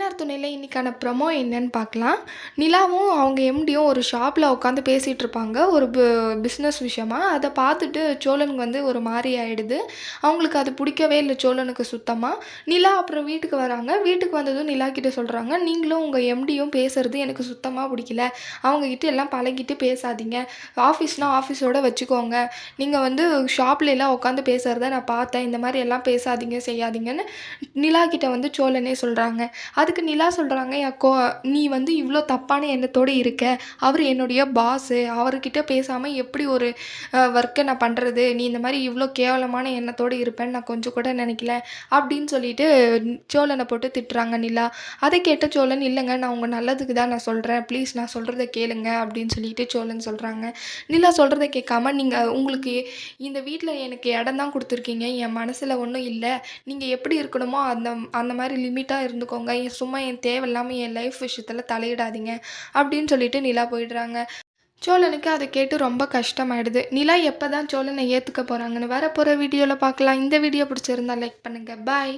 மன்னர் துணையில இன்னைக்கான ப்ரமோ என்னன்னு பார்க்கலாம். நிலாவும் அவங்க எம்டியும் ஒரு ஷாப்ல உட்காந்து பேசிட்டு இருப்பாங்க. ஒரு பிசினஸ் விஷயமா. அத பார்த்துட்டு சோழனுக்கு வந்து ஒரு மாரி ஆயிடுது. அவங்களுக்கு அது பிடிக்கவே இல்ல சோழனுக்கு சுத்தமா. நிலா அப்புறம் வீட்டுக்கு வராங்க. வீட்டுக்கு வந்ததும் நிலா கிட்ட சொல்றாங்க, "நீங்களும் உங்க எம்டியும் பேசுறது எனக்கு சுத்தமா பிடிக்கல. அவங்க கிட்ட எல்லாம் பழகிட்டு பேசாதீங்க. ஆஃபீஸ்னா ஆஃபீஸோட வச்சுக்கோங்க. நீங்க வந்து ஷாப்லலாம் உட்காந்து பேசுறத நான் பார்த்தேன். இந்த மாரி எல்லாம் பேசாதீங்க, செய்யாதீங்கன்னு" நிலா கிட்ட வந்து சோழனே சொல்றாங்க. அதுக்கு நிலா சொல்கிறாங்க, நீ வந்து இவ்வளோ தப்பான எண்ணத்தோடு இருக்க. அவர் என்னுடைய பாஸு. அவர்கிட்ட பேசாமல் எப்படி ஒரு ஒர்க்கை நான் பண்ணுறது? நீ இந்த மாதிரி இவ்வளோ கேவலமான எண்ணத்தோடு இருப்பேன்னு நான் கொஞ்சம் கூட நினைக்கல அப்படின்னு சொல்லிட்டு சோழனை போட்டு திட்டுறாங்க நிலா. அதை கேட்ட சோழன், இல்லைங்க நான் உங்கள் நல்லதுக்கு தான் நான் சொல்கிறேன், ப்ளீஸ் நான் சொல்கிறத கேளுங்க அப்படின்னு சொல்லிட்டு சோழன் சொல்கிறாங்க. நிலா சொல்கிறத கேட்காம, நீங்கள் உங்களுக்கு இந்த வீட்டில் எனக்கு இடம் தான் கொடுத்துருக்கீங்க, என் மனசில் ஒன்றும் இல்லை. நீங்கள் எப்படி இருக்கணுமோ அந்த அந்த மாதிரி லிமிட்டாக இருந்துக்கோங்க. சும்மா என் தேவையில்லாம என் லைஃப் விஷயத்தில் தலையிடாதீங்க அப்படின்னு சொல்லிட்டு நிலா போயிடுறாங்க. சோழனுக்கு அதை கேட்டு ரொம்ப கஷ்டமாயிடுது. நிலா எப்போ தான் சோழனை ஏற்றுக்க போகிறாங்கன்னு வரப்போகிற வீடியோவில் பார்க்கலாம். இந்த வீடியோ பிடிச்சிருந்தா லைக் பண்ணுங்கள். பாய்.